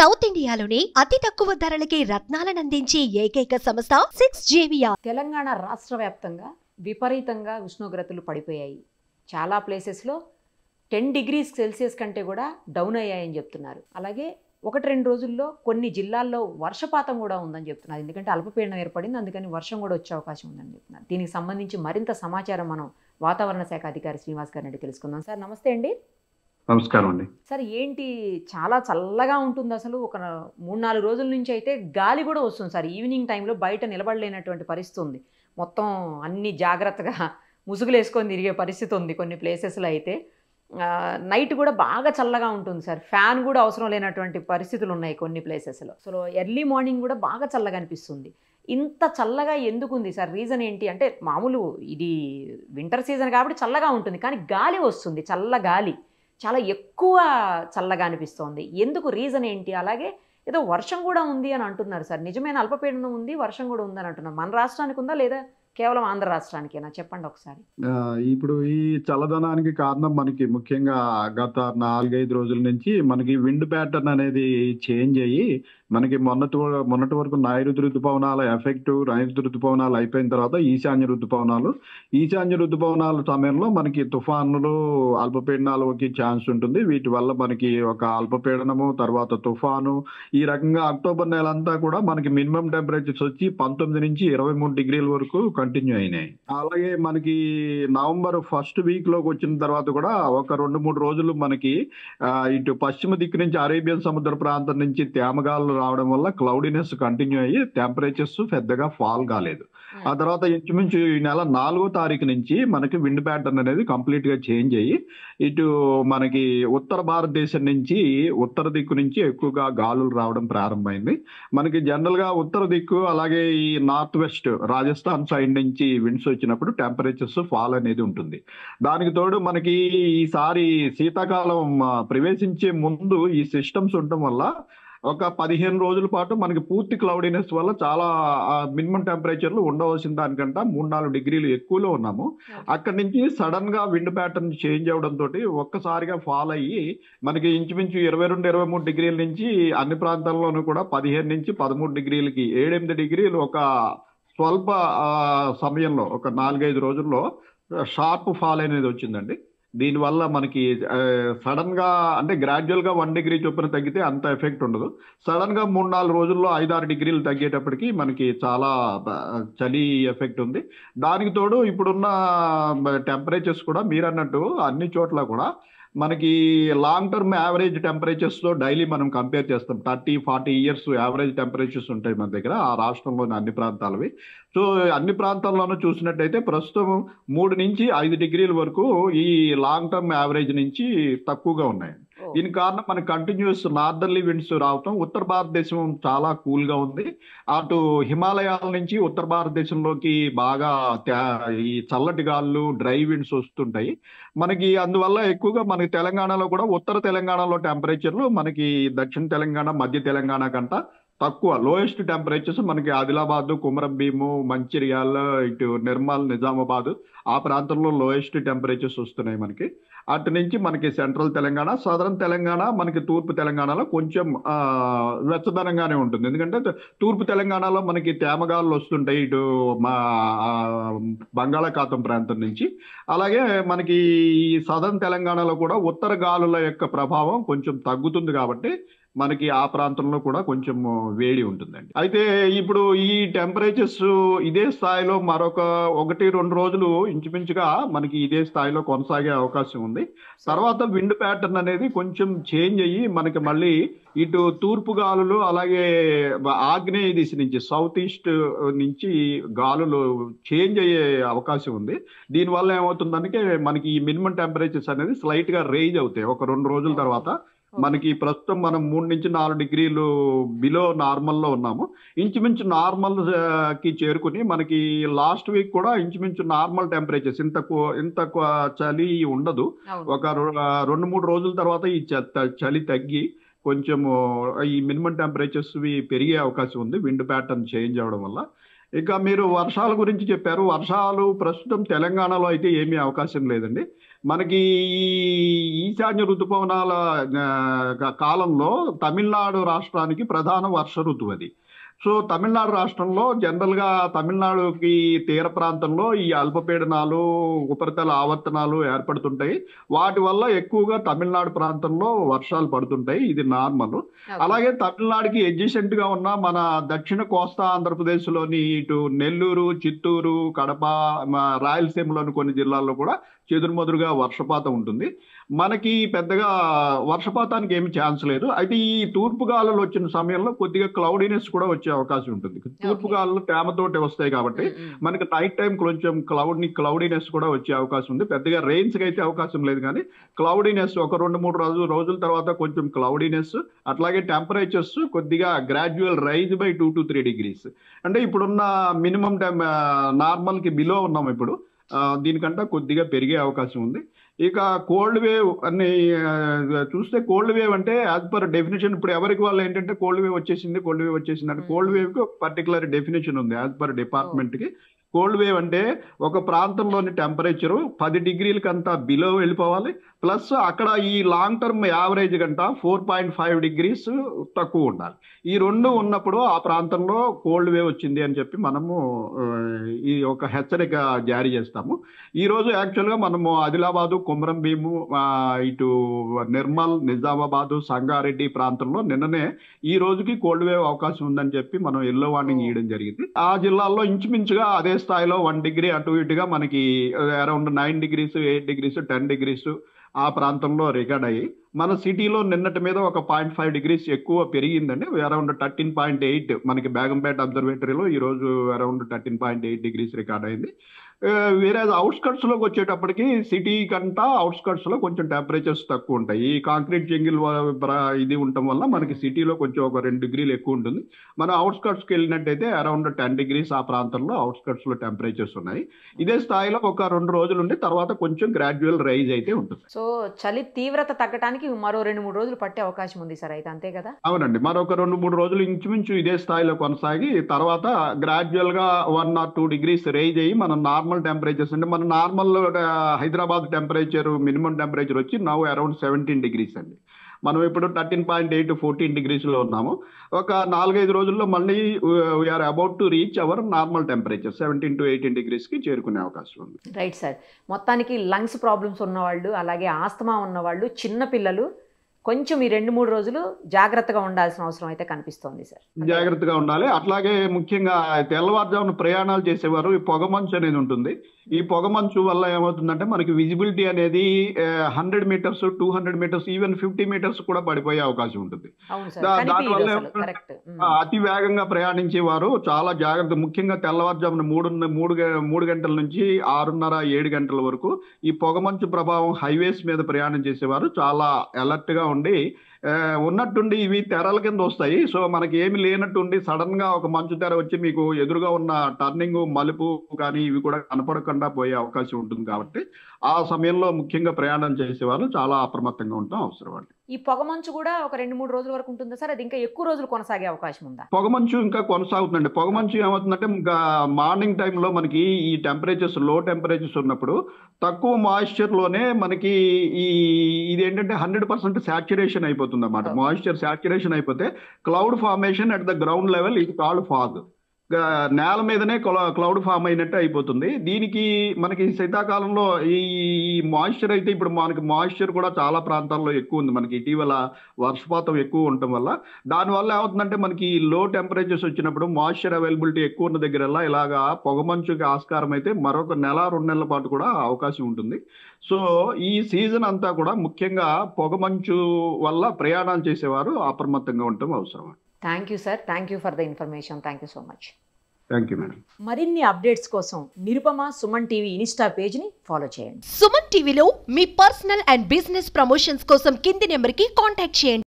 South ఇండియాలోనే అతి తక్కువ ధరలకి రత్నాలనందించే ఏకైక సంస్థ 6JVR. తెలంగాణ రాష్ట్ర వ్యాప్తంగా విపరీతంగా ఉష్ణోగ్రతలు పడిపోయాయి. చాలా ప్లేసెస్లో 10 degrees సెల్సియస్ కంటే కూడా డౌన్ అయ్యాయని చెప్తున్నారు. అలాగే 1-2 రోజుల్లో కొన్ని జిల్లాల్లో వర్షపాతం కూడా ఉందని చెప్తున్నారు. ఎందుకంటే అల్పపీడనం ఏర్పడింది, అందుకని వర్షం కూడా వచ్చే అవకాశం ఉందని చెప్తున్నారు. దీనికి సంబంధించి మరింత సమాచారం మనం వాతావరణ శాఖ అధికారి శ్రీనివాస్ గారిని అడిగి తెలుసుకుందాం. సార్ నమస్తే అండి. నమస్కారం అండి. సార్ ఏంటి చాలా చల్లగా ఉంటుంది, అసలు ఒక 3-4 రోజుల నుంచి అయితే గాలి కూడా వస్తుంది సార్. ఈవినింగ్ టైంలో బయట నిలబడలేనటువంటి పరిస్థితి ఉంది. మొత్తం అన్ని జాగ్రత్తగా ముసుగులు వేసుకొని తిరిగే పరిస్థితి ఉంది కొన్ని ప్లేసెస్లో. అయితే నైట్ కూడా బాగా చల్లగా ఉంటుంది సార్. ఫ్యాన్ కూడా అవసరం లేనటువంటి పరిస్థితులు ఉన్నాయి కొన్ని ప్లేసెస్లో. సో ఎర్లీ మార్నింగ్ కూడా బాగా చల్లగా అనిపిస్తుంది. ఇంత చల్లగా ఎందుకు ఉంది సార్? రీజన్ ఏంటి అంటే, మామూలు ఇది వింటర్ సీజన్ కాబట్టి చల్లగా ఉంటుంది, కానీ గాలి వస్తుంది, చల్ల గాలి చాలా ఎక్కువ చల్లగా అనిపిస్తోంది. ఎందుకు, రీజన్ ఏంటి? అలాగే ఏదో వర్షం కూడా ఉంది అని అంటున్నారు సార్. నిజమైన అల్పపీడనం ఉంది, వర్షం కూడా ఉందని అంటున్నారు. మన రాష్ట్రానికి ఉందా లేదా కేవలం ఆంధ్ర రాష్ట్రానికేనా? చెప్పండి ఒకసారి. ఇప్పుడు ఈ చల్లదనానికి కారణం మనకి ముఖ్యంగా గత 4-5 రోజుల నుంచి మనకి విండ్ ప్యాటర్న్ అనేది చేంజ్ అయ్యి, మనకి మొన్నటి వరకు నైరుతి ఋతుపవనాల ఎఫెక్ట్, నైరుతి ఋతుపవనాలు అయిపోయిన తర్వాత ఈశాన్య ఋతుపవనాల సమయంలో మనకి తుఫానులు, అల్పపీడనాలు వచ్చే ఛాన్స్ ఉంటుంది. వీటి వల్ల మనకి ఒక అల్పపీడనము, తర్వాత తుఫాను, ఈ రకంగా అక్టోబర్ నెల అంతా కూడా మనకి మినిమం టెంపరేచర్స్ వచ్చి 19 నుంచి 23 డిగ్రీల వరకు కంటిన్యూ అయినాయి. అలాగే మనకి నవంబర్ ఫస్ట్ వీక్ లోకి వచ్చిన తర్వాత కూడా ఒక 2-3 రోజులు మనకి ఇటు పశ్చిమ దిక్కు నుంచి అరేబియన్ సముద్ర ప్రాంతం నుంచి తేమగాలు రావడం వల్ల క్లౌడీనెస్ కంటిన్యూ అయ్యి టెంపరేచర్స్ పెద్దగా ఫాల్ కాలేదు. ఆ తర్వాత ఇంచుమించు ఈ నెల 4వ తారీఖు నుంచి మనకి విండ్ ప్యాటర్న్ అనేది కంప్లీట్ గా చేంజ్ అయ్యి, ఇటు మనకి ఉత్తర భారతదేశం నుంచి ఉత్తర దిక్కు నుంచి ఎక్కువగా గాలులు రావడం ప్రారంభమైంది. మనకి జనరల్ గా ఉత్తర దిక్కు, అలాగే ఈ నార్త్ వెస్ట్ రాజస్థాన్ సైడ్ నుంచి విండ్స్ వచ్చినప్పుడు టెంపరేచర్స్ ఫాల్ అనేది ఉంటుంది. దానికి తోడు మనకి ఈసారి శీతాకాలం ప్రవేశించే ముందు ఈ సిస్టమ్స్ ఉండటం వల్ల ఒక 15 రోజుల పాటు మనకి పూర్తి క్లౌడీనెస్ వల్ల చాలా మినిమం టెంపరేచర్లు ఉండవలసిన దానికంటే 3-4 డిగ్రీలు ఎక్కువలో ఉన్నాము. అక్కడి నుంచి సడన్ గా విండ్ ప్యాటర్న్ చేంజ్ అవడం తోటి ఒక్కసారిగా ఫాల్ అయ్యి మనకి ఇంచుమించు 22-23 డిగ్రీల నుంచి అన్ని ప్రాంతాల్లోనూ కూడా 15 నుంచి 13 డిగ్రీలకి 7-8 డిగ్రీలు ఒక స్వల్ప సమయంలో, ఒక 4-5 రోజుల్లో షార్ప్ ఫాల్ అనేది వచ్చిందండి. దీనివల్ల మనకి సడన్ గా అంటే గ్రాడ్యువల్ గా 1 డిగ్రీ చొప్పున తగ్గితే అంత ఎఫెక్ట్ ఉండదు. సడన్ గా 3-4 రోజుల్లో 5-6 డిగ్రీలు తగ్గేటప్పటికి మనకి చాలా చలి ఎఫెక్ట్ ఉంది. దానికి తోడు ఇప్పుడున్న టెంపరేచర్స్ కూడా మీరు అన్నట్టు అన్ని చోట్ల కూడా మనకి లాంగ్ టర్మ్ యావరేజ్ టెంపరేచర్స్ తో డైలీ మనం కంపేర్ చేస్తాం. 30-40 ఇయర్స్ యావరేజ్ టెంపరేచర్స్ ఉంటాయి మన దగ్గర, ఆ రాష్ట్రంలోని అన్ని ప్రాంతాలవి. సో అన్ని ప్రాంతాల్లోనూ చూసినట్టయితే ప్రస్తుతం 3 నుంచి 5 డిగ్రీల వరకు ఈ లాంగ్ టర్మ్ యావరేజ్ నుంచి తక్కువగా ఉన్నాయి. దీనికి కారణం మనకి కంటిన్యూస్ నార్దర్లీ విండ్స్ రావటం. ఉత్తర భారతదేశం చాలా కూల్ గా ఉంది. అటు హిమాలయాల నుంచి ఉత్తర భారతదేశంలోకి బాగా ఈ చల్లటి గాళ్ళు, డ్రై విండ్స్ వస్తుంటాయి మనకి. అందువల్ల ఎక్కువగా మనకి తెలంగాణలో కూడా, ఉత్తర తెలంగాణలో టెంపరేచర్లు మనకి దక్షిణ తెలంగాణ, మధ్య తెలంగాణ కంట తక్కువ. లోయెస్ట్ టెంపరేచర్స్ మనకి ఆదిలాబాద్, కుమరంభీము, మంచిర్యాల, ఇటు నిర్మల్, నిజామాబాద్ ఆ ప్రాంతంలో లోయెస్ట్ టెంపరేచర్స్ వస్తున్నాయి మనకి. అటు నుంచి మనకి సెంట్రల్ తెలంగాణ, సదరన్ తెలంగాణ, మనకి తూర్పు తెలంగాణలో కొంచెం వెచ్చదనంగానే ఉంటుంది. ఎందుకంటే తూర్పు తెలంగాణలో మనకి తేమగాళ్ళు వస్తుంటాయి ఇటు మా బంగాళాఖాతం ప్రాంతం నుంచి. అలాగే మనకి ఈ సదరన్ తెలంగాణలో కూడా ఉత్తర గాలుల యొక్క ప్రభావం కొంచెం తగ్గుతుంది కాబట్టి మనకి ఆ ప్రాంతంలో కూడా కొంచెం వేడి ఉంటుందండి. అయితే ఇప్పుడు ఈ టెంపరేచర్స్ ఇదే స్థాయిలో మరొక 1-2 రోజులు ఇంచుమించుగా మనకి ఇదే స్థాయిలో కొనసాగే అవకాశం ఉంది. తర్వాత విండ్ ప్యాటర్న్ అనేది కొంచెం చేంజ్ అయ్యి మనకి మళ్ళీ ఇటు తూర్పు గాలులు, అలాగే ఆగ్నేయ దిశ నుంచి సౌత్ ఈస్ట్ నుంచి గాలులు చేంజ్ అయ్యే అవకాశం ఉంది. దీనివల్ల ఏమవుతుందంటే మనకి ఈ మినిమం టెంపరేచర్స్ అనేది స్లైట్ గా రేజ్ అవుతాయి ఒక 2 రోజుల తర్వాత. మనకి ప్రస్తుతం మనం 3 నుంచి 4 డిగ్రీలు బిలో నార్మల్లో ఉన్నాము. ఇంచుమించు నార్మల్ కి చేరుకుని మనకి లాస్ట్ వీక్ కూడా ఇంచుమించు నార్మల్ టెంపరేచర్స్, ఇంత చలి ఉండదు. ఒక 2-3 రోజుల తర్వాత ఈ చలి తగ్గి కొంచెం ఈ మినిమం టెంపరేచర్స్ పెరిగే అవకాశం ఉంది విండ్ ప్యాటర్న్ చేంజ్ అవడం వల్ల. ఇక మీరు వర్షాల గురించి చెప్పారు. వర్షాలు ప్రస్తుతం తెలంగాణలో అయితే ఏమీ అవకాశం లేదండి. మనకి ఈ ఈశాన్య ఋతుపవనాల కాలంలో తమిళనాడు రాష్ట్రానికి ప్రధాన వర్ష ఋతువు అది. సో తమిళనాడు రాష్ట్రంలో జనరల్గా తమిళనాడుకి తీర ప్రాంతంలో ఈ అల్పపీడనాలు ఉపరితల ఆవర్తనాలు ఏర్పడుతుంటాయి. వాటి వల్ల ఎక్కువగా తమిళనాడు ప్రాంతంలో వర్షాలు పడుతుంటాయి. ఇది నార్మల్. అలాగే తమిళనాడుకి ఎడ్జసెంట్ గా ఉన్న మన దక్షిణ కోస్తా ఆంధ్రప్రదేశ్లోని ఇటు నెల్లూరు, చిత్తూరు, కడప, రాయలసీమలోని కొన్ని జిల్లాల్లో కూడా చెదురుమదురుగా వర్షపాతం ఉంటుంది. మనకి పెద్దగా వర్షపాతానికి ఏమి ఛాన్స్ లేదు. అయితే ఈ తూర్పు గాలులు వచ్చిన సమయంలో కొద్దిగా క్లౌడీనెస్ కూడా వచ్చే అవకాశం ఉంటుంది. తూర్పు గాలులు తేమతోటి వస్తాయి కాబట్టి మనకి నైట్ టైం కొంచెం క్లౌడీనెస్ కూడా వచ్చే అవకాశం ఉంది. పెద్దగా రెయిన్స్కి అయితే అవకాశం లేదు, కానీ క్లౌడీనెస్ ఒక 2-3 రోజుల తర్వాత కొంచెం క్లౌడీనెస్, అట్లాగే టెంపరేచర్స్ కొద్దిగా gradual rise by 2 to 3 degrees. అంటే ఇప్పుడున్న మినిమం నార్మల్కి బిలో ఉన్నాం ఇప్పుడు. దీనికంటే కొద్దిగా పెరిగే అవకాశం ఉంది. ఇక కోల్డ్ వేవ్ అని చూస్తే, కోల్డ్ వేవ్ అంటే యాజ్ పర్ డెఫినేషన్ ఇప్పుడు ఎవరికి వాళ్ళు ఏంటంటే కోల్డ్ వేవ్ వచ్చేసింది అంటే కోల్డ్ వేవ్కి ఒక పర్టికులర్ డెఫినేషన్ ఉంది యాజ్ పర్ డిపార్ట్మెంట్కి. కోల్డ్ వేవ్ అంటే ఒక ప్రాంతంలోని టెంపరేచరు 10 degrees బిలో వెళ్ళిపోవాలి, ప్లస్ అక్కడ ఈ లాంగ్ టర్మ్ యావరేజ్ కంట 4.5 degrees తక్కువ ఉండాలి. ఈ రెండు ఉన్నప్పుడు ఆ ప్రాంతంలో కోల్డ్ వేవ్ వచ్చింది అని చెప్పి మనము ఈ ఒక హెచ్చరిక జారీ చేస్తాము. ఈరోజు యాక్చువల్గా మనము ఆదిలాబాదు, కొమరం భీము, ఇటు నిర్మల్, నిజామాబాదు, సంగారెడ్డి ప్రాంతంలో నిన్ననే ఈ రోజుకి కోల్డ్ వేవ్ అవకాశం ఉందని చెప్పి మనం ఎల్లో వార్నింగ్ ఇవ్వడం జరిగింది. ఆ జిల్లాల్లో ఇంచుమించుగా అదే స్థాయిలో 1 degree అటు ఇటుగా మనకి అరౌండ్ 9 degrees, 8 degrees, 10 degrees ఆ ప్రాంతంలో రికార్డ్ అయ్యి, మన సిటీలో నిన్నటి మీద ఒక 0.5 degrees ఎక్కువ పెరిగిందండి. అరౌండ్ 13.8 మనకి బేగంపేట అబ్జర్వేటరీలో ఈరోజు అరౌండ్ 13.8 degrees రికార్డ్ అయింది. వేరే అవుట్స్కట్స్లోకి వచ్చేటప్పటికి సిటీ కంటా అవుట్స్కట్స్లో కొంచెం టెంపరేచర్స్ తక్కువ ఉంటాయి. ఈ కాంక్రీట్ జంగిల్ ఇది ఉండటం వల్ల మనకి సిటీలో కొంచెం ఒక 2 degrees ఎక్కువ ఉంటుంది. మనం అవుట్స్కట్స్కి వెళ్ళినట్టయితే అరౌండ్ 10 degrees ఆ ప్రాంతంలో అవుట్స్కట్స్లో టెంపరేచర్స్ ఉన్నాయి. ఇదే స్థాయిలో ఒక 2 రోజులు ఉండి తర్వాత కొంచెం గ్రాడ్యువల్ రైజ్ అయితే ఉంటుంది. సో చలి తీవ్రత తగ్గడానికి మరో 2-3 రోజులు పట్టే అవకాశం ఉంది సార్ అయితే, అంతే కదా? అవునండి, మరొక 2-3 రోజులు ఇంచుమించు ఇదే స్థాయిలో కొనసాగి తర్వాత గ్రాడ్యువల్ గా 1 or 2 degrees రైజ్ అయ్యి మన నార్మల్ టెంపరేచర్స్ అంటే మన normal Hyderabad temperature minimum temperature వచ్చి నౌ అరౌండ్ 17 degrees అండి. మనం ఇప్పుడు 13.8 14 degrees లో ఉన్నాము. ఒక 4-5 రోజుల్లో మళ్ళీ we are about to reach our normal temperature 17 to 18 degrees చేరుకునే అవకాశం ఉంది. Right sir. మొత్తానికి లంగ్స్ ప్రాబ్లమ్స్ ఉన్నవాళ్ళు, అలాగే ఆస్తమా ఉన్నవాళ్ళు, చిన్నపిల్లలు కొంచెం ఈ 2-3 రోజులు జాగ్రత్తగా ఉండాల్సిన అవసరం అయితే కనిపిస్తోంది సార్. జాగ్రత్తగా ఉండాలి. అట్లాగే ముఖ్యంగా తెల్లవారుజామున ప్రయాణాలు చేసేవారు ఈ పొగమంచు అనేది ఉంటుంది. ఈ పొగమంచు వల్ల ఏమవుతుందంటే మనకి విజిబిలిటీ అనేది 100 meters, 200 meters, ఈవెన్ 50 meters కూడా పడిపోయే అవకాశం ఉంటుంది. దానివల్ల అతి వేగంగా ప్రయాణించేవారు చాలా జాగ్రత్త. ముఖ్యంగా తెల్లవారుజామున 3 గంటల నుంచి 6:30 7 గంటల వరకు ఈ పొగమంచు ప్రభావం హైవేస్ మీద ప్రయాణం చేసేవారు చాలా అలర్ట్ గా ఉండి, ఉన్నట్టుండి ఇవి తెరల కింద వస్తాయి. సో మనకి ఏమి లేనట్టుండి సడన్ గా ఒక మంచు తెర వచ్చి మీకు ఎదురుగా ఉన్న టర్నింగ్ మలుపు కానీ ఇవి కూడా కనపడకుండా పోయే అవకాశం ఉంటుంది. కాబట్టి ఆ సమయంలో ముఖ్యంగా ప్రయాణం చేసేవాళ్ళు చాలా అప్రమత్తంగా ఉండటం అవసరం అండి. ఈ పొగమంచు కూడా ఒక 2-3 రోజుల వరకు ఉంటుందా సార్? అది ఇంకా ఎక్కువ రోజులు కొనసాగే అవకాశం ఉందా? పొగమంచు ఇంకా కొనసాగుతుందండి. పొగమంచు ఏమవుతుందంటే ఇంకా మార్నింగ్ టైంలో మనకి ఈ టెంపరేచర్స్ లో టెంపరేచర్స్ ఉన్నప్పుడు తక్కువ మాయిశ్చర్ లోనే మనకి ఇది ఏంటంటే 100% సాచురేషన్ అయిపోతుంది అన్నమాట. మాయిశ్చర్ సాచురేషన్ అయిపోతే cloud formation at the ground level ఇది కాల్డ్ ఫాగ్. నేల మీదనే క్లౌడ్ ఫామ్ అయినట్టు అయిపోతుంది. దీనికి మనకి శీతాకాలంలో ఈ మాయిశ్చర్ అయితే ఇప్పుడు మనకి మాయిశ్చర్ కూడా చాలా ప్రాంతాల్లో ఎక్కువ ఉంది. మనకి ఇటీవల వర్షపాతం ఎక్కువ ఉండటం వల్ల దానివల్ల ఏమవుతుందంటే మనకి లో టెంపరేచర్స్ వచ్చినప్పుడు మాయిశ్చర్ అవైలబిలిటీ ఎక్కువ ఉన్న దగ్గరల్లా ఇలాగా పొగమంచుకి ఆస్కారం అయితే మరొక 1-2 నెలల పాటు కూడా అవకాశం ఉంటుంది. సో ఈ సీజన్ అంతా కూడా ముఖ్యంగా పొగమంచు వల్ల ప్రయాణాలు చేసేవారు అప్రమత్తంగా ఉండటం అవసరం. Thank you sir. Thank you for the information. Thank you so much. Thank you madam. మరిన్ని అప్డేట్స్ కోసం నిరుపమ సుమన్ టీవీ ఇన్స్టా పేజ్ని ఫాలో చేయండి. సుమన్ టీవీలో మీ పర్సనల్ అండ్ బిజినెస్ ప్రమోషన్స్ కోసం కింది నెంబర్కి కాంటాక్ట్ చేయండి.